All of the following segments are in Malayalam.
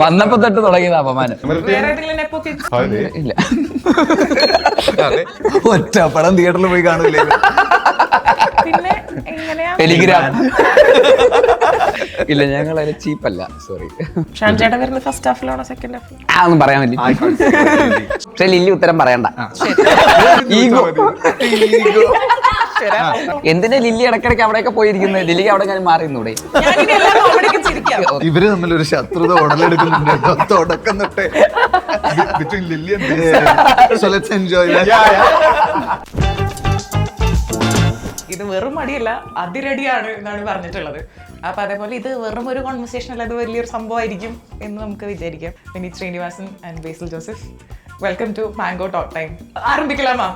വന്നപ്പോ തൊട്ട് തുടങ്ങിയത് അപമാനം. ഇല്ല, ഒറ്റപ്പടം തിയേറ്ററിൽ പോയി കാണൂലേ? ടെലിഗ്രാം. ഇല്ല, ഞങ്ങൾ അതിന് ചീപ്പല്ല. സോറി. ഒന്നും പറയാൻ പറ്റില്ല. പക്ഷെ ലില്ലി ഉത്തരം പറയണ്ട. ഈഗോ. എന്തിനാ ലില്ലി ഇടയ്ക്കിടയ്ക്ക് അവിടെയൊക്കെ പോയിരിക്കുന്നത്? ലില്ലിക്ക് അവിടെ ഞാൻ മാറിന്നൂടെ? ഇവര് തമ്മിലൊരു ശത്രുത ഉടലെടുക്കുന്നുണ്ട് തുടക്കം തൊട്ടേ. ഇത് വെറും മടിയല്ല, അതിരടിയാണ് എന്നാണ് പറഞ്ഞിട്ടുള്ളത്. അപ്പൊ അതേപോലെ ഇത് വെറും ഒരു കോൺവെർസേഷൻ അല്ല, അത് വലിയൊരു സംഭവമായിരിക്കും എന്ന് നമുക്ക് വിചാരിക്കാം. Vineeth Sreenivasan and Basil Joseph, welcome to mango talk time. ആരംഭിക്കലാമാ?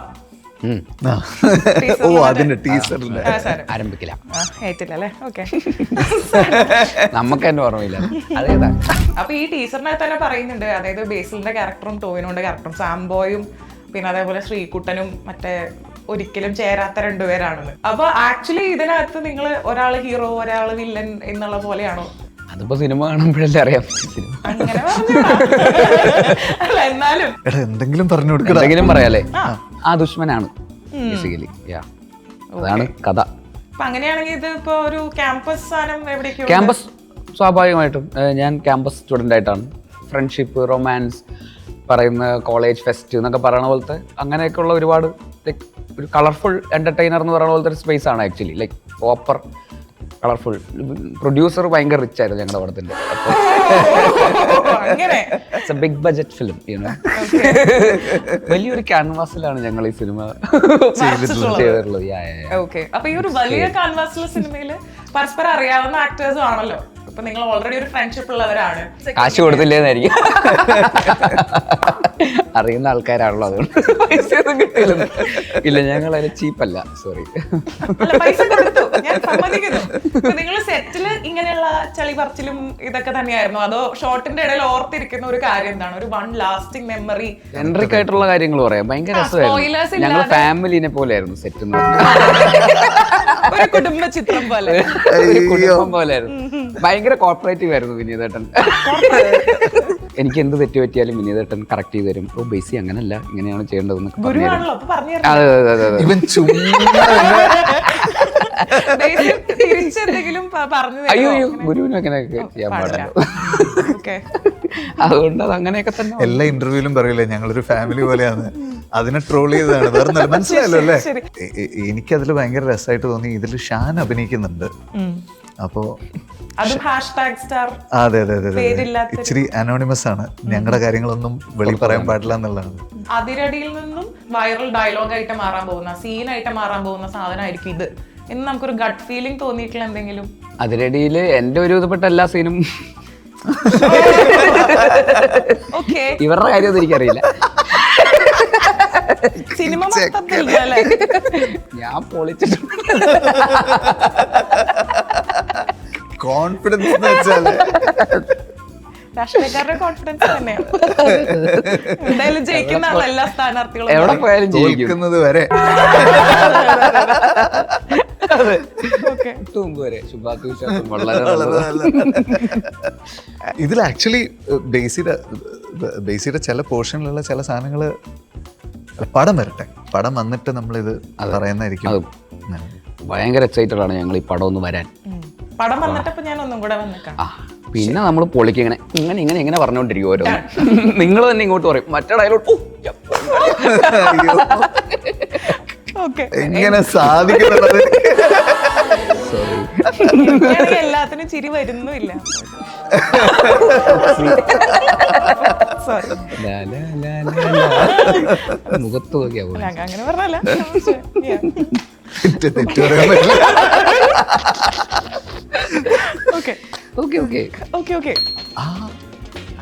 അതിന്റെ ടീസറിൽ ആരംഭിക്കില്ല. ഏറ്റില്ലല്ലേ? ഓക്കെ, നമുക്ക് തന്നെ ഓർമ്മയില്ല അതേതാ. അപ്പൊ ഈ ടീച്ചറിനകത്ത് തന്നെ പറയുന്നുണ്ട്, അതായത് ബേസിലിന്റെ ക്യാരക്ടറും ടോവിനോന്റെ ക്യാരക്ടറും സാംബോയും പിന്നെ അതേപോലെ ശ്രീകുട്ടനും മറ്റേ ഒരിക്കലും ചേരാത്ത രണ്ടുപേരാണെന്ന്. അപ്പൊ ആക്ച്വലി ഇതിനകത്ത് നിങ്ങൾ ഒരാള് ഹീറോ ഒരാള് വില്ലൻ എന്നുള്ള പോലെയാണോ? അതിപ്പോ സിനിമ കാണുമ്പോഴല്ലേ അറിയാം. അങ്ങനെ അല്ല, എന്നാലും എന്തെങ്കിലും പറഞ്ഞു കൊടുക്കുക, എന്തെങ്കിലും പറയാലേ. ആ ദുഷ്മനാണ് ബേസിക്കലി. അതാണ് കഥ. അപ്പൊ അങ്ങനെയാണെങ്കിൽ ഇത് ഇപ്പൊ ഒരു ക്യാമ്പസ് സാധനം എവിടേക്കോ? ക്യാമ്പസ് സ്വാഭാവികമായിട്ടും ഞാൻ ക്യാമ്പസ് സ്റ്റുഡൻ്റ് ആയിട്ടാണ്. ഫ്രണ്ട്ഷിപ്പ്, റൊമാൻസ്, പറയുന്ന കോളേജ് ഫെസ്റ്റ് എന്നൊക്കെ പറയുന്ന പോലത്തെ അങ്ങനെയൊക്കെയുള്ള ഒരുപാട് ലൈക്ക് ഒരു കളർഫുൾ എന്റർടൈനർ എന്ന് പറയുന്ന പോലത്തെ ഒരു സ്പേസ് ആണ് actually. Like proper colourful. Producer ഭയങ്കര റിച്ച് ആയിരുന്നു ഞങ്ങളുടെ പടത്തിന്റെ. അപ്പോൾ ബിഗ് ബഡ്ജറ്റ് ഫിലിം, വലിയൊരു ക്യാൻവാസിലാണ് ഞങ്ങൾ ഈ സിനിമ ചെയ്തിട്ടുള്ളത്. അപ്പൊ ഈ ഒരു വലിയ ക്യാൻവാസിലെ സിനിമയില് പരസ്പരം അറിയാവുന്ന ആക്ടേഴ്സും ആണല്ലോ. ഇപ്പൊ നിങ്ങൾ ഓൾറെഡി ഒരു ഫ്രണ്ട്ഷിപ്പ് ഉള്ളവരാണ്. കാശ് കൊടുത്തില്ലേന്നായിരിക്കും. അറിയുന്ന ആൾക്കാരാണല്ലോ, അതുകൊണ്ട് പൈസ ഒന്നും കിട്ടില്ല. ഇല്ല, ഞങ്ങൾ അതിന് ചീപ്പല്ല. സോറി. പൈസ കൊടുത്തു, ഞാൻ സമ്മതിക്കുന്നു. നിങ്ങൾ സെറ്റില് ഇങ്ങനെയുള്ള ചളി പറച്ചിലും ഇതൊക്കെ തന്നെയായിരുന്നു, അതോ ഷോട്ടിന്റെ ഇടയിൽ ഓർത്തിരിക്കുന്ന ഒരു കാര്യം എന്താണ്? ഒരു വൺ ലാസ്റ്റിംഗ് മെമ്മറി? ജനറിക് ആയിട്ടുള്ള കാര്യങ്ങൾ പറയാം. ഭയങ്കര രസമായിരുന്നു. ഞങ്ങൾ ഫാമിലിനെ പോലെയായിരുന്നു സെറ്റ് എന്ന് പറഞ്ഞാൽ. ഒരു കുടുംബ ചിത്രം പോലെ, ഒരു കുടുംബം പോലെയായിരുന്നു. ഭയങ്കര കോർപ്പറേറ്റീവ് ആയിരുന്നു വിനീതേട്ടൻ. എനിക്ക് എന്ത് തെറ്റ് പറ്റിയാലും വിനീതേട്ടൻ കറക്റ്റ് ചെയ്ത് തരും. ഓ ബേസി അങ്ങനല്ല, ഇങ്ങനെയാണ് ചെയ്യേണ്ടതെന്ന്. അതെ അതെ അതെ. ഇവൻ അയ്യോ ഗുരുവിനും അങ്ങനെയൊക്കെ ചെയ്യാൻ പാടില്ല. അതുകൊണ്ട് അത് അങ്ങനെയൊക്കെ തന്നെ. എല്ലാ ഇന്റർവ്യൂലും പറയില്ലേ ഞങ്ങളൊരു ഫാമിലി പോലെയാണ്. അതിനെ ട്രോൾ ചെയ്തതാണ്, വേറെ മനസ്സിലായല്ലോ അല്ലേ? എനിക്കതിൽ ഭയങ്കര രസമായിട്ട് തോന്നി. ഇതിൽ ഷാൻ അഭിനയിക്കുന്നുണ്ട്. അപ്പോ അതെ അതെ അതെ അതെ, ഇച്ചിരി അനോണിമസ് ആണ്. ഞങ്ങളുടെ കാര്യങ്ങളൊന്നും വെളി പറയാൻ പാടില്ല എന്നുള്ളതാണ്. അതിരടിയിൽ നിന്നും വൈറൽ ഡയലോഗ് ആയിട്ട് മാറാൻ പോകുന്ന, സീനായിട്ട് മാറാൻ പോകുന്ന സാധനമായിരിക്കും ഇത് എന്ന് നമുക്കൊരു ഗട്ട് ഫീലിംഗ് തോന്നിയിട്ടുള്ള എന്തെങ്കിലും? അതിരടിയിൽ എന്റെ ഒരു വിധപ്പെട്ട എല്ലാ സീനും ഇവരുടെ കാര്യമൊന്നും എനിക്കറിയില്ല. സിനിമ ഞാൻ പൊളിച്ചിട്ടുണ്ട്. കോൺഫിഡൻസ് എന്ന് വെച്ചാല് രാഷ്ട്രീയക്കാരുടെ കോൺഫിഡൻസ് തന്നെയാണ്. എന്തായാലും ജയിക്കുന്ന എല്ലാ സ്ഥാനാർത്ഥികളും എവിടെ പോയാലും ജയിക്കുന്നത് വരെ. ഇതിൽ ആക്ച്വലി ബേസിയുടെ ചില പോർഷനിലുള്ള ചില സാധനങ്ങള് പടം വരട്ടെ, പടം വന്നിട്ട് നമ്മളിത് പറയുന്നതായിരിക്കും. ഭയങ്കര എക്സൈറ്റഡ് ആണ് ഞങ്ങൾ ഈ പടം ഒന്ന് വരാൻ. പടം വന്നിട്ടപ്പോ ഞാൻ ഒന്നും കൂടെ വന്നേക്കാം. പിന്നെ നമ്മൾ പൊളിക്ക് ഇങ്ങനെ ഇങ്ങനെ ഇങ്ങനെ ഇങ്ങനെ പറഞ്ഞോണ്ടിരിക്കും ഓരോ. നിങ്ങൾ തന്നെ ഇങ്ങോട്ട് പറയും മറ്റേ ഡയലോഗ് എങ്ങനെ സാധിക്കുന്നത്? എല്ലാത്തിനും ചിരി വരുന്നില്ല. മുഖത്ത് നോക്കിയാ അങ്ങനെ പറഞ്ഞല്ല.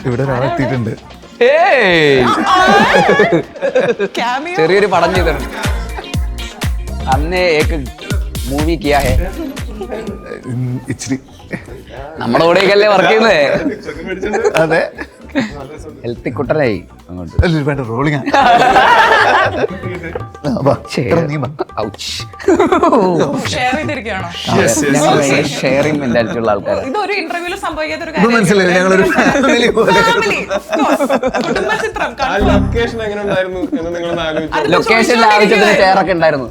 ഇവിടെ ഒരാളെത്തിയിട്ടുണ്ട്. ചെറിയൊരു പടം ചെയ്തിട്ടുണ്ട്. അന്നേ ഏക്ക് മൂവി കിയാ ഹേ. ഇച്ചിരി നമ്മുടെ കൂടെയൊക്കെയല്ലേ വർക്ക് ചെയ്യുന്നേ. അതെ, ഹെൽത്തി കുട്ടനായി അങ്ങോട്ട്. അല്ല വേണ്ട റോളിംഗ് ഷെയർ ചെയ്തിരിക്കുകയാണോ? ഷെയറിംഗ് മെന്റാലിറ്റി ഉള്ള ആൾക്കാർ. ഇതൊരു ഇന്റർവ്യൂല് സംഭവിക്കാത്ത ഒരു മനസ്സിലായി ഞങ്ങളൊരു ഫാമിലി പോലെ. കുടുംബ ചിത്രം ആ ലൊക്കേഷൻ എങ്ങനെ ഉണ്ടായിരുന്നു എന്ന് നിങ്ങളൊന്ന് ആലോചിച്ചു. ലൊക്കേഷനിൽ ആവശ്യത്തിന് ചെയറൊക്കെ ഉണ്ടായിരുന്നു.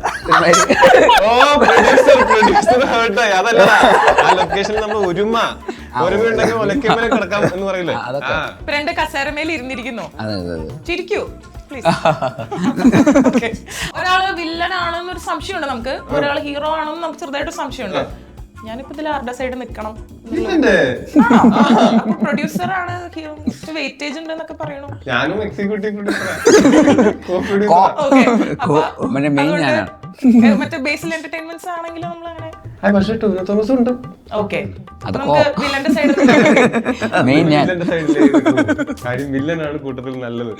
പ്രൊഡ്യൂസർ ഹേർട്ടായി. അതല്ല, ആ ലൊക്കേഷനിൽ നമ്മൾ ഒരുമയുണ്ടെങ്കിൽ ഒലക്കേമേലെ കിടക്കാം എന്ന് പറയില്ലേ? രണ്ട് കസേരമേൽ ഇരുന്നിരിക്കുന്നു. ചിരിക്കൂ പ്ലീസ്. ഒരാള് വില്ലൻ ആണെന്നൊരു സംശയമുണ്ട് നമുക്ക്, ഒരാള് ഹീറോ ആണെന്ന് നമുക്ക് ചെറുതായിട്ട് സംശയമുണ്ട്. ഞാനിപ്പോ ഇതിൽ ആരുടെ സൈഡ് നിക്കണം? പ്രൊഡ്യൂസർ ആണ്, വെയിറ്റേജ് ഉണ്ട് എന്നൊക്കെ പറയണു. ഞാനും എക്സിക്യൂട്ടീവ് മറ്റേ ബേസിൽ എന്റർടൈൻമെന്റ്സ് ആണെങ്കിലും നമ്മൾ അങ്ങനെ. പക്ഷേ ടോവിനോ തോമസ് ഉണ്ട്. ഓക്കെ, നമുക്ക് വില്ലന്റെ സൈഡ് കാര്യം വില്ലനാണ് കൂട്ടത്തിൽ നല്ലത്.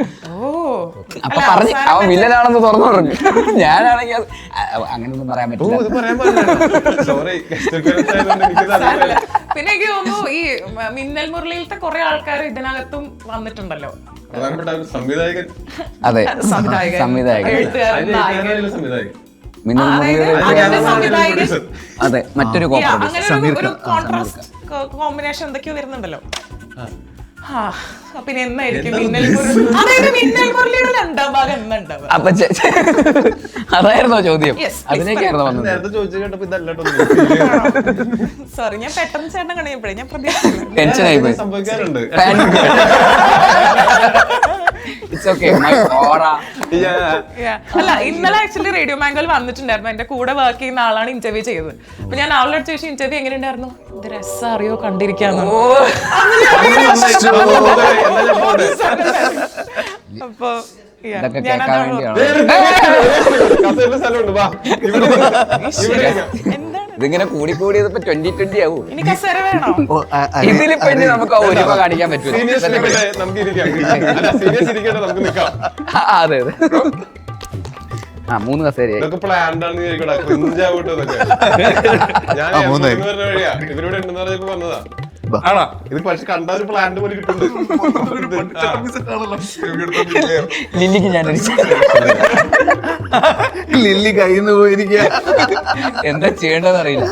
അപ്പൊ പറഞ്ഞു അവൻ വില്ലനാണെന്ന് തുറന്നു പറഞ്ഞു. ഞാനാണെങ്കിൽ അങ്ങനെയൊന്നും പറയാൻ പറ്റില്ല. സോറി. പിന്നെ എനിക്ക് തോന്നുന്നു ഈ മിന്നൽ മുരളിയിലത്തെ കുറെ ആൾക്കാർ ഇതിനകത്തും വന്നിട്ടുണ്ടല്ലോ. പ്രധാനപ്പെട്ട സംവിധായകൻ. അതെ, സംവിധായകൻ, സംവിധായകൻ, എഴുത്തുകാരൻ, നായകൻ. സംവിധായകൻ. അതെ, മറ്റൊരു കോമ്പിനേഷൻ എന്തൊക്കെയോ വരുന്നുണ്ടല്ലോ. പിന്നെ എന്നായിരിക്കും മിന്നൽ മുരളി? അതായത് മിന്നൽ മുരളിയുടെ രണ്ടാം ഭാഗം എന്നുണ്ടാവുക? അതായിരുന്നോ ചോദ്യം? അതിലേക്കായിരുന്നു വന്നത്. നേരത്തെ ചോദിച്ചു കേട്ടപ്പോ ഇതല്ലോ. സോറി, ഞാൻ പെട്ടെന്ന് ചേട്ടൻ കണിയപ്പോഴേ ഞാൻ പ്രതീക്ഷിച്ചു. ടെൻഷനായി പോയി. സംഭവിക്കാറുണ്ട്. അല്ല, ഇന്നലെ ആക്ച്വലി റേഡിയോ മാംഗോയിൽ വന്നിട്ടുണ്ടായിരുന്നു. എന്റെ കൂടെ വർക്ക് ചെയ്യുന്ന ആളാണ് ഇന്റർവ്യൂ ചെയ്തത്. അപ്പൊ ഞാൻ അവളോട് ചോദിച്ചു ഇന്റർവ്യൂ എങ്ങനെ ഉണ്ടായിരുന്നു? ഇത് രസം അറിയോ കണ്ടിരിക്കാന്ന്. അപ്പൊ ഇതൊക്കെ കേൾക്കാൻ വേണ്ടിയാണ്. ഇതിങ്ങനെ കൂടി കൂടിയതിപ്പോ 2020 ആവും. ഇനി കസേര വേണോ? ഇതിലിപ്പോ ഇനി നമുക്ക് ഒരുമ കാണിക്കാൻ പറ്റും. അതെ അതെ, 3 കസേരയായി. ഇവരോട് ഉണ്ടെന്ന് പറഞ്ഞപ്പോ വന്നതാ. ഇത് പക്ഷെ കണ്ട ഒരു പ്ലാന്റ് പോലെ ലില്ലിക്ക് ഞാനൊരു ലില്ലി കയ്യിന്ന് പോയിരിക്കുക. എന്താ ചെയ്യേണ്ടതെന്ന് അറിയില്ല.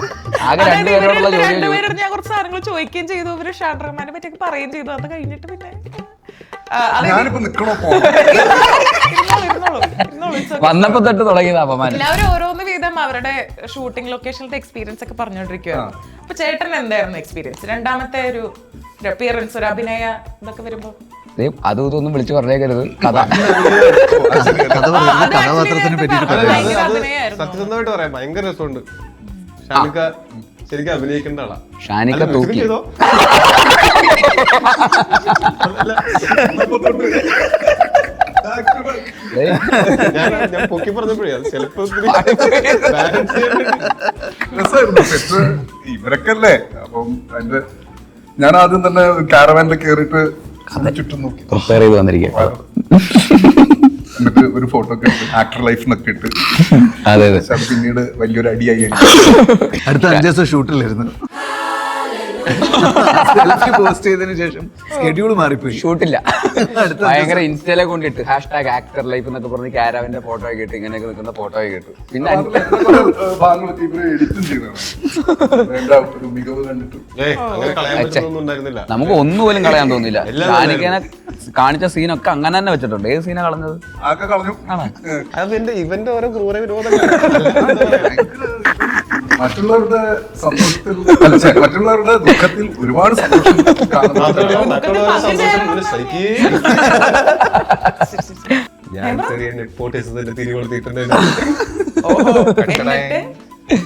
ആകെ രണ്ടുപേരോടുള്ള രണ്ടുപേരോട് ഞാൻ കുറച്ച് സാധനങ്ങൾ ചോദിക്കുകയും ചെയ്തു. ഇവര് ഷാൻ റഹ്മാനെ പറ്റിയൊക്കെ പറയുകയും ചെയ്തു. അത് കഴിഞ്ഞിട്ട് പിന്നെ വന്നപ്പോ തൊട്ട് തുടങ്ങിയത് അപമാനം. എല്ലാവരും ഓരോന്ന് വീതം അവരുടെ ഷൂട്ടിംഗ് ലൊക്കേഷനിലെ എക്സ്പീരിയൻസ് ഒക്കെ പറഞ്ഞോണ്ടിരിക്കുകയാണ്. അപ്പൊ ചേട്ടൻ എന്തായിരുന്നു എക്സ്പീരിയൻസ്? രണ്ടാമത്തെ ഒരു അപ്പിയറൻസ്, ഒരു അഭിനയ ഇതൊക്കെ വരുമ്പോ അതും ഇതൊന്നും വിളിച്ചു പറഞ്ഞേക്കരുത്. കഥ കഥാപാത്രത്തിനെ പറ്റിയിട്ട് സത്യസന്ധമായിട്ട് പറയാം, ഭയങ്കര രസമുണ്ട്. ഷാനിക്ക ശരിക്കും അഭിനയിക്കേണ്ട ആളാ. ഷാനിക്ക തൂക്കി. ഞാൻ പൊക്കി പറഞ്ഞപ്പോഴേ അത് ചിലപ്പോ ഇവരൊക്കെ അല്ലേ. അപ്പം അതിന്റെ ഞാൻ ആദ്യം തന്നെ കാരവാനിൽ കേറിയിട്ട് ചുറ്റും നോക്കി, പ്രിപ്പയർ ചെയ്ത് വന്നിരിക്കുക. എന്നിട്ട് ഒരു ഫോട്ടോ ഒക്കെ ആക്ടർ ലൈഫ് എന്നൊക്കെ ഇട്ട്. അതെ അതെ, അത് പിന്നീട് വലിയൊരു അടിയായി. അടുത്ത 5 ദിവസം ഷൂട്ടിലായിരുന്നു. പോസ്റ്റ് ചെയ്തതിനു ശേഷം സ്കെഡ്യൂൾ മാറിപ്പോയി, ഷൂട്ടില്ല. ഭയങ്കര ഇൻസ്റ്റയിലെ കൊണ്ടിട്ട് #ആക്ടർ ലൈഫ് എന്നൊക്കെ പറഞ്ഞ് കാരവന്റെ ഫോട്ടോ ഒക്കെ ഇട്ട് ഇങ്ങനെയൊക്കെ നിൽക്കുന്ന ഫോട്ടോ ഒക്കെ ഇട്ടു. പിന്നെ ഭാഗങ്ങളൊക്കെ ഇവര് എഡിറ്റും ചെയ്തതാണ്. ഒരു മികവ് കണ്ടിട്ട് അങ്ങനെ കളയാൻ പറ്റുന്നൊന്നും ഉണ്ടായിരുന്നില്ല. നമുക്ക് ഒന്നുപോലും കളയാൻ തോന്നില്ല. ഷാനിക്കനെ കാണിച്ച സീനൊക്കെ അങ്ങനെ തന്നെ വെച്ചിട്ടുണ്ട്. ഏത് സീനാ കളഞ്ഞത്? ആകെ കളഞ്ഞു. അത് ഇവന്റെ ഓരോ ക്രൂര വിരോധങ്ങൾ. മറ്റുള്ളവരുടെ സന്തോഷത്തിൽ മറ്റുള്ളവരുടെ ദുഃഖത്തിൽ ഒരുപാട് സന്തോഷം ഞാൻ ചെറിയ നെപ്പോട്ടിസത്തിന്റെ തിരി കൊടുത്തിട്ടുണ്ടായിരുന്നു.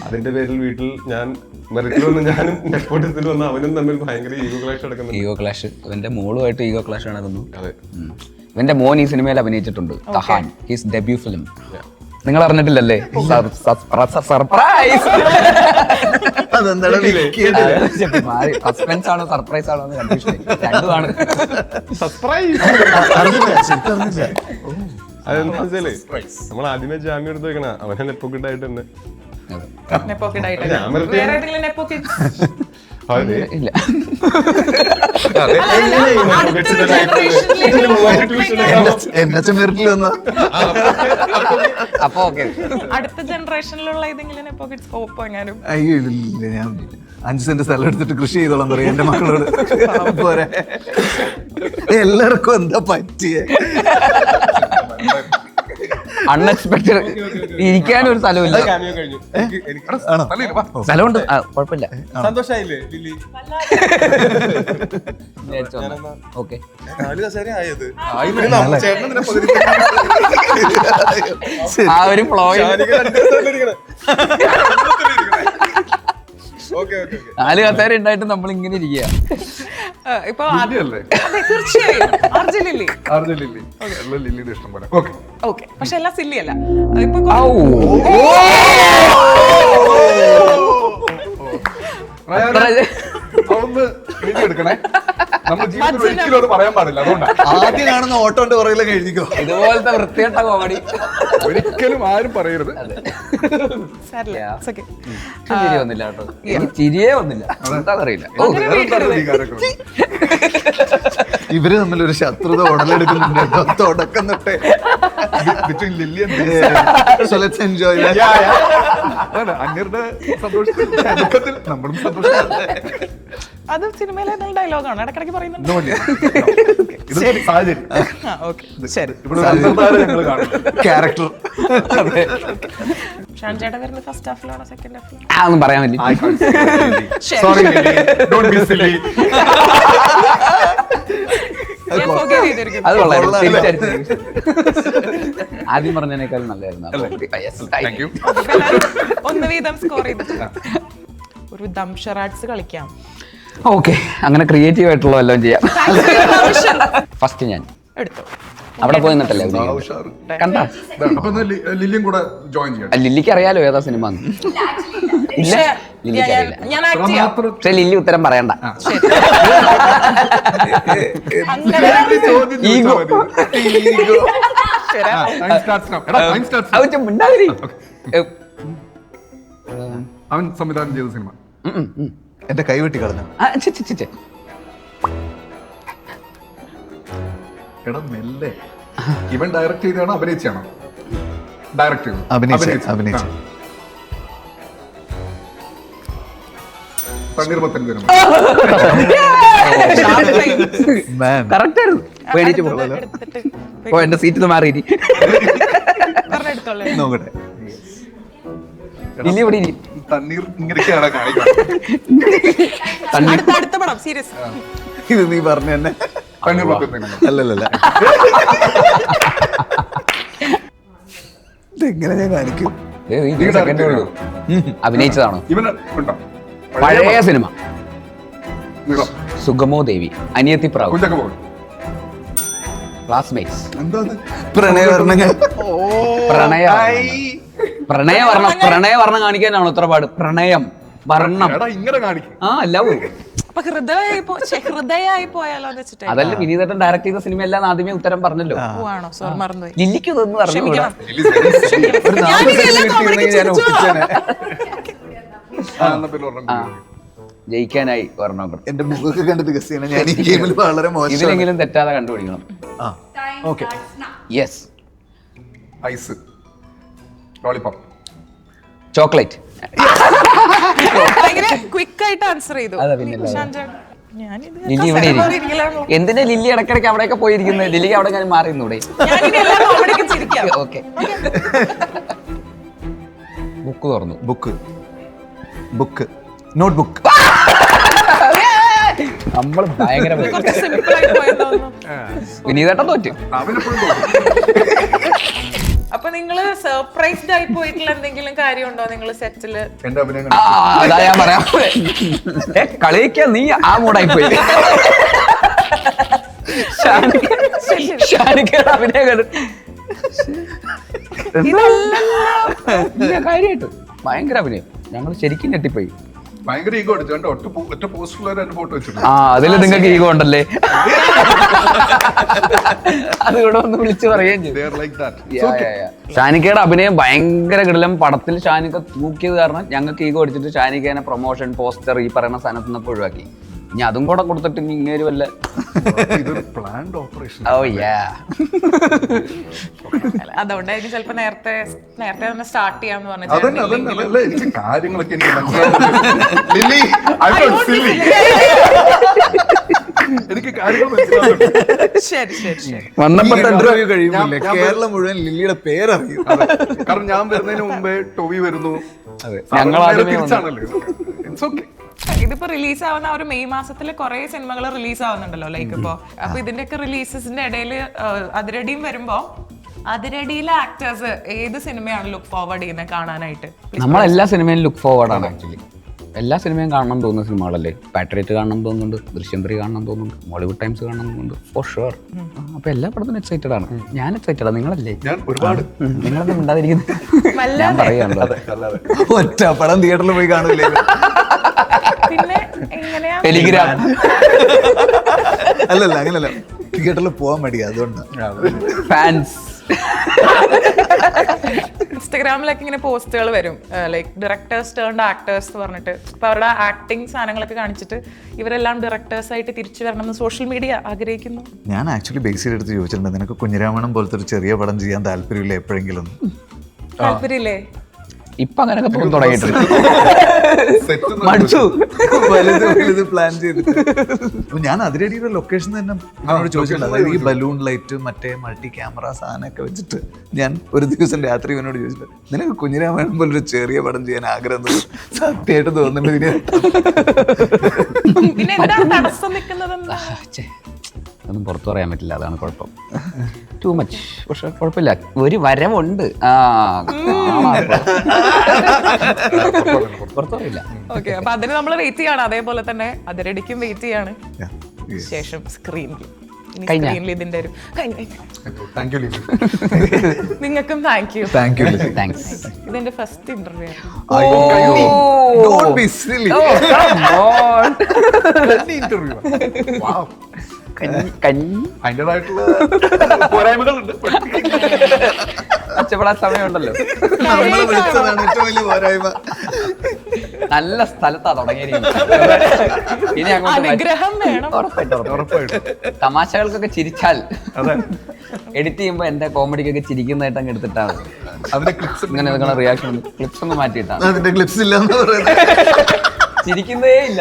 അതിന്റെ പേരിൽ വീട്ടിൽ ഞാൻ മെറിറ്റിൽ വന്ന് ഞാനും നെപ്പോട്ടിസത്തിൽ വന്ന് അവനും തമ്മിൽ ഭയങ്കര ഈഗോ ക്ലാഷ് നടക്കുന്നു. ഈഗോ ക്ലാഷ്, ഇവന്റെ മോളുമായിട്ട് ഈഗോ ക്ലാഷ് നടക്കുന്നു. അതെ, ഇവന്റെ മോൻ ഈ സിനിമയിൽ അഭിനയിച്ചിട്ടുണ്ട്. Tahaan, his debut film. നിങ്ങൾ അറിഞ്ഞിട്ടില്ലല്ലേ? സർപ്രൈസ്. സസ്പെൻസ് ആണോ സർപ്രൈസ് ആണോ എന്ന് കൺഫ്യൂഷൻ. രണ്ടുമാണ്. സർപ്രൈസ്. അതെന്താ വെച്ചാലേ നമ്മൾ ആദ്യമേ ജാമ്യം എടുത്ത് വെക്കണ അവനെ നെപ്പോക്കിട്ടായിട്ട് തന്നെ. അതെ. ഇല്ല. എന്നെ മെറിറ്റിൽ വന്ന അപ്പൊ ഓക്കെ. അടുത്ത ജനറേഷനിലുള്ള ഏതെങ്കിലും പോക്കറ്റ് സ്കോപ്പ് എങ്ങാനും? അയ്യോ ഇല്ല, ഞാൻ 5 സെന്റ് സ്ഥലം എടുത്തിട്ട് കൃഷി ചെയ്തോളാം പറയും എന്റെ മക്കളോട്. പോരെ, എല്ലാവർക്കും എന്താ പറ്റിയേ? അൺഎക്സ്പെക്ടഡ് ഇരിക്കാനും ഒരു സ്ഥലമില്ല. ക്യാമിയോ കഴിഞ്ഞു. ആണോ? സ്ഥലമുണ്ട്, കുഴപ്പമില്ല. സന്തോഷായില്ലേ ലില്ലി? ഓക്കെ. ആ ഒരു ഫ്ലോയിൽ 4 കസേര ഉണ്ടായിട്ട് നമ്മൾ ഇങ്ങനെ ഇരിക്കുക. ഇപ്പൊ അല്ലേ? അതെ, തീർച്ചയായും RJ ലില്ലി. RJ lily. എല്ലാം ലില്ലിയുടെ ഇഷ്ടം പോലെ. ഓക്കെ. ഓക്കെ, പക്ഷെ എല്ലാം സില്ലി അല്ല. ഇപ്പൊ അതൊന്ന് എഴുതിയെടുക്കണേ. നമ്മൾ ജീവിതത്തിൽ ഒരിക്കലും അത് പറയാൻ പാടില്ല. അതുകൊണ്ടാണ് ആദ്യം കാണുന്ന ഓട്ടോന്റെ പുറകിലൊക്കെ എഴുതിക്കോ. ഇതുപോലത്തെ വൃത്തികെട്ട കോമഡി ഒരിക്കലും ആരും പറയരുത്. സാരില്ല, it's okay. ചിരി വന്നില്ല കേട്ടോ. എനിക്ക് ചിരിയേ വന്നില്ല, എന്താണെന്നറിയില്ല. ഇവര് തമ്മിലൊരു ശത്രുത ഉടലെടുക്കുന്നുണ്ട് കേട്ടോ, തുടക്കം തൊട്ടേ. Between Lily and So let's enjoy that. അങ്ങരുടെ സന്തോഷത്തിൽ ദുഃഖത്തിൽ നമ്മളും സന്തോഷം. അത് സിനിമയിലെ ഡയലോഗാണ്, ഇടക്കിടക്ക് പറയുന്നുണ്ട്. ഇത് സാഹചര്യം. ഓക്കെ, ശരി. ഇവിടെ ഞങ്ങൾ കാണും ക്യാരക്ടർ. ഷാൻചേട്ടൻ വരുന്നത് ഫസ്റ്റ് ഹാഫിലാണോ സെക്കൻഡ് ഹാഫിലാണോ? ഒന്നും പറയാൻ പറ്റില്ല. Sorry don't be silly. ഞാൻ forgive ചെയ്തിരിക്കുന്നു. അത് കൊള്ളായിരുന്നു, തിരിച്ചടിച്ചു. ആദ്യം പറഞ്ഞതിനേക്കാളും നല്ലതായിരുന്നു. Thank you. ഒന്ന് വീതം സ്കോർ ചെയ്തിട്ട് ഒരു ദംഷറാട്സ് കളിക്കാം. ഓക്കെ, അങ്ങനെ ക്രിയേറ്റീവ് ആയിട്ടുള്ള വല്ലതും ചെയ്യാം. ഫസ്റ്റ് ഞാൻ എടുത്തു. അവിടെ പോയി നിന്നിട്ടല്ലേ ഉഷാറ്. കണ്ട. അപ്പൊ ലില്ലിയും കൂടെ ജോയിൻ ചെയ്യണം. ലില്ലിക്ക് അറിയാലോ ഏതാ സിനിമ. ഇല്ല, ലില്ലിക്ക് അറിയില്ല. ഞാൻ ആക്ട് ചെയ്യാം. പക്ഷെ ലില്ലി ഉത്തരം പറയണ്ട. അങ്ങനെ ഈഗോ. മിണ്ടാതിരി. അവൻ സംവിധാനം ചെയ്ത സിനിമ. എന്റെ കൈ വെട്ടി കളഞ്ഞു. എടാ മെല്ലെ. ഇവൻ ഡയറക്ട് ചെയ്താണോ അഭിനയിച്ചാണോ? ഡയറക്ട് ചെയ്തു. അഭിനയിച്ചു. തണ്ണീർമത്തൻ സിനിമ. Man. കറക്റ്റ് ആയിരുന്നു. പേടിച്ചു പോകും. എടുത്തിട്ട് എന്റെ സീറ്റ് മാറിയിരി. പറഞ്ഞെടുത്തോളൂ. നോക്കട്ടെ. ലില്ലി ഇവിടെ ഇരി. തണ്ണീർ ഇങ്ങനെയൊക്കെയാണ് കാണിക്കുന്നത്. അടുത്ത പടം സീരിയസ്. ഇത് നീ പറഞ്ഞു തന്നെ. തണ്ണീർമത്തൻ സിനിമ. അല്ലല്ല, ഇതെങ്ങനെ ഞാൻ കാണിക്കും? അഭിനയിച്ചതാണോ? ഇവന് ഉണ്ടോ? പഴയ സിനിമ. നീളം. സുഗമോ ദേവി, അനിയത്തി പ്രാവ്, കുഞ്ചൊക്കെ പോകും. ക്ലാസ്മേറ്റ്സ്. എന്താ അത്? പ്രണയവർണ്ണങ്ങൾ. പ്രണയവർണ്ണം കാണിക്കാനാണോ ഇത്ര പാട്? പ്രണയം വർണ്ണം. എടാ ഇങ്ങനെ കാണിക്കും. ആ ലവ്. അപ്പൊ ഹൃദയായി പോയാലോ എന്ന് വെച്ചിട്ട്. അതല്ല വിനീതേട്ടൻ ഡയറക്ട് ചെയ്ത സിനിമ എല്ലാം ആദ്യമേ ഉത്തരം പറഞ്ഞല്ലോ. ആണോ? സോറി, മറന്നുപോയി. ലില്ലിക്ക് ഇതൊന്നും അറിഞ്ഞൂടാ. ഒരു 4 സെന്റ് കിട്ടിയിരുന്നെങ്കിൽ ഞാൻ ഒപ്പിച്ചേനെ. ആ, ജയിക്കാനായി ഒരെണ്ണം കൂടെ. എന്റെ മുഖമൊക്കെ കണ്ടിട്ട് ഗസ് ചെയ്യണം. ഞാൻ ഈ ഗെയിമിൽ വളരെ മോശം. ഇതിലെങ്കിലും തെറ്റാതെ കണ്ടുപിടിക്കണം. Okay. Yes. Ice. Lollipop. Chocolate. ഭയങ്കര ക്വിക്ക് ആയിട്ട് ആൻസർ ചെയ്തു. അതാ പിന്നെ ഞാനിത് ലില്ലി ഇവിടെ ഇരിക്കും. എന്തിനാ ലില്ലി ഇടയ്ക്കിടയ്ക്ക് അവിടെയൊക്കെ പോയിരിക്കുന്നത്? ലില്ലിക്ക് അവിടെ ഞാൻ മാറിയിരുന്നൂടെ? ഞാനിനി എല്ലാ കോമഡിക്കും ചിരിക്കാം. ഓക്കെ. ബുക്ക് തുറന്നു. Book notebook. നമ്മൾ ഭയങ്കര കുറച്ച് സിമ്പിൾ ആയി പോയെന്ന് തോന്നുന്നു. വിനീതേട്ടൻ തോറ്റു. അവനെപ്പോഴും തോന്നും. അപ്പൊ നിങ്ങള് സർപ്രൈസ്ഡ് ആയി പോയിട്ടുള്ള എന്തെങ്കിലും കാര്യമുണ്ടോ നിങ്ങള് സെറ്റില്? എന്റെ അഭിനയം അതാ ഞാൻ പറയാം. കളിക്കാൻ നീ ആ മൂടായി പോയി. കാര്യമായിട്ട് ഭയങ്കര അഭിനയം. ഞങ്ങൾ ശരിക്കും ഞെട്ടിപ്പോയി. ഭയങ്കര ഈഗോ അടിച്ചു കണ്ടോ, ഒറ്റ പോസ്റ്ററിൽ എന്റെ ഫോട്ടോ വെച്ചിട്ടുണ്ട്. ആ അതിൽ നിങ്ങൾക്ക് ഈഗോ ഉണ്ടല്ലേ, അതുകൂടെ ഒന്ന് വിളിച്ചു പറയുകയും ചെയ്തു. They are like that. ഷാനിക്കയുടെ അഭിനയം ഭയങ്കര കിടലം. പടത്തിൽ ഷാനിക്ക തൂക്കിയത് കാരണം ഞങ്ങൾക്ക് ഈഗോ അടിച്ചിട്ട് ഷാനിക്കേനെ പ്രൊമോഷൻ പോസ്റ്റർ ഈ പറയുന്ന സാധനത്തിൽ നിന്നൊക്കെ ഒഴിവാക്കി. ഇനി അതും കൂടെ കൊടുത്തിട്ട് ഇങ്ങേര് വല്ല ഇതൊരു പ്ലാൻഡ് ഓപ്പറേഷൻ. ഓ യാ അതുകൊണ്ടായിരിക്കും ചിലപ്പോ നേരത്തെ തന്നെ സ്റ്റാർട്ട് ചെയ്യാന്ന് അതന്നെ അതല്ല എനിക്ക് കാര്യങ്ങളൊക്കെ എനിക്ക് മനസ്സിലാവുന്നുണ്ട്. Lily, I'm not silly. എനിക്ക് കാര്യങ്ങൾ മനസ്സിലാവുന്നുണ്ട്. ശരി വന്നപ്പോ ഇന്റർവ്യൂ കഴിയുമ്പോൾ കേരളം മുഴുവൻ ലില്ലിയുടെ പേരറിയും. കാരണം ഞാൻ വരുന്നതിന് മുമ്പേ ടോവി വരുന്നു. ഞങ്ങൾ ആദ്യമേ തിരിച്ചാണല്ലോ. It's okay. ഇതിപ്പോ റിലീസ് ആവുന്ന ഒരു മെയ് മാസത്തിൽ കുറെ സിനിമകൾ റിലീസ് ആവുന്നുണ്ടല്ലോ ലൈക്ക് ഇപ്പോ. അപ്പൊ ഇതിന്റെയൊക്കെ റിലീസസിന്റെ ഇടയിൽ അതിരടിയും വരുമ്പോ അതിരടിയിലെ ആക്ടേഴ്സ് ഏത് സിനിമയാണ് ലുക്ക് ഫോർവേഡ് ചെയ്യുന്നത് കാണാനായിട്ട്? നമ്മളെല്ലാ സിനിമയും ലുക്ക് ഫോർവേഡ് ആണ് ആക്ച്വലി. എല്ലാ സിനിമയും കാണണം തോന്നുന്ന സിനിമകളല്ലേ. പാട്രിയറ്റ് കാണണം തോന്നുന്നുണ്ട്, ദൃശ്യം 3 കാണണം തോന്നുന്നുണ്ട്, മോളിവുഡ് ടൈംസ് കാണണം തോന്നുന്നുണ്ട്, ഫോർ ഷുവർ. അപ്പൊ എല്ലാ പടത്തിനും എക്സൈറ്റഡ് ആണ്. ഞാൻ എക്സൈറ്റഡ് ആണ്, നിങ്ങളല്ലേ? ഞാൻ ഒരുപാട് നിങ്ങളൊന്നും ഉണ്ടാതിരിക്കുന്നത് ഞാൻ പറയാനുണ്ടോ? ഒറ്റ പടം തിയേറ്ററിൽ പോയി കാണൂലേ? പിന്നെ എങ്ങനെയാ ടെലിഗ്രാം അല്ലല്ല അങ്ങനല്ല, തിയേറ്ററിൽ പോകാൻ മടിയാ, അതുകൊണ്ടാണ്. ഫാൻസ് ഇൻസ്റ്റഗ്രാമിലൊക്കെ ഇങ്ങനെ പോസ്റ്റുകൾ വരും ലൈക്ക് ഡയറക്ടേഴ്സ് ടേൺഡ് ആക്ടേഴ്സ് എന്ന് പറഞ്ഞിട്ട്. അപ്പൊ അവരുടെ ആക്ടിങ് സാധനങ്ങളൊക്കെ കാണിച്ചിട്ട് ഇവരെല്ലാം ഡയറക്ടേഴ്സ് ആയിട്ട് തിരിച്ചു വരണം എന്ന് സോഷ്യൽ മീഡിയ ആഗ്രഹിക്കുന്നു. ഞാൻ ആക്ച്വലി ബേസിൽ എടുത്ത് ചോദിച്ചിട്ടുണ്ട്, നിനക്ക് കുഞ്ഞിരാമണം പോലത്തെ ഒരു ചെറിയ പടം ചെയ്യാൻ താല്പര്യമില്ല എപ്പോഴെങ്കിലും? താല്പര്യമില്ലേ? ഇപ്പൊ അങ്ങനെയൊക്കെ തോന്നി തുടങ്ങിയിട്ടുണ്ട്. സെറ്റ് മടിച്ചു വലുത് പ്ലാൻ ചെയ്തിട്ട്. അപ്പൊ ഞാൻ അതിരടിയുടെ ലൊക്കേഷൻ തന്നെ എന്നോട് ചോദിച്ചിട്ടുണ്ട്. അതായത് ഈ ബലൂൺ ലൈറ്റ് മറ്റേ മൾട്ടി ക്യാമറ സാധനമൊക്കെ വെച്ചിട്ട് ഞാൻ ഒരു ദിവസം രാത്രി ഇവനോട് ചോദിച്ചിട്ട്, നിനക്ക് കുഞ്ഞിരാമൻ പോലെ ഒരു ചെറിയ പടം ചെയ്യാൻ ആഗ്രഹം തോന്നുന്നു? സത്യമായിട്ട് തോന്നുന്നുണ്ട്. പിന്നെ എന്താണ് തടസ്സം നിൽക്കുന്നത്? ഒന്നും പുറത്തു പറയാൻ പറ്റില്ല, അതാണ് കുഴപ്പം. Too much. പക്ഷെ കുഴപ്പമില്ല, ഒരു വരവുണ്ട്. പുറത്തു പറയില്ല. ഓക്കെ, അപ്പൊ അതിന് നമ്മൾ വെയിറ്റ് ചെയ്യാണ്. അതേപോലെ തന്നെ അതിരടിക്കും വെയിറ്റ് ചെയ്യാണ്. ശേഷം സ്ക്രീനിൽ ഇതിന്റെ ഒരു താങ്ക് യു ലില്ലി. നിങ്ങൾക്കും താങ്ക് യു. താങ്ക്സ്. ഇതെന്റെ ഫസ്റ്റ് ഇന്റർവ്യൂ ആണ്. ഇന്റർവ്യൂ കഞ്ഞി അതിൻ്റെതായിട്ടുള്ള പോരായ്മകളുണ്ട്. കച്ചപ്പെടാൻ സമയമുണ്ടല്ലോ. നമ്മളെ വിളിച്ചതാണ് ഏറ്റവും വലിയ പോരായ്മ. നല്ല സ്ഥലത്താ തുടങ്ങിയിരിക്കുന്നത്. ഇനി അങ്ങോട്ട് അനുഗ്രഹം വേണം. ഉറപ്പായിട്ടും തമാശകൾക്കൊക്കെ ചിരിച്ചാൽ എഡിറ്റ് ചെയ്യുമ്പോ എന്റെ കോമഡിക്കൊക്കെ ചിരിക്കുന്നതായിട്ട് അങ്ങ് എടുത്തിട്ടാണ് അതിന്റെ ക്ലിപ്സ് ഇങ്ങനെ നിങ്ങളെ റിയാക്ഷൻ ക്ലിപ്സ് ഒന്നും മാറ്റിയിട്ടാണ്. അതിന്റെ ക്ലിപ്സ് ഇല്ലാന്ന് പറയുന്നത് ചിരിക്കുന്നേ ഇല്ല.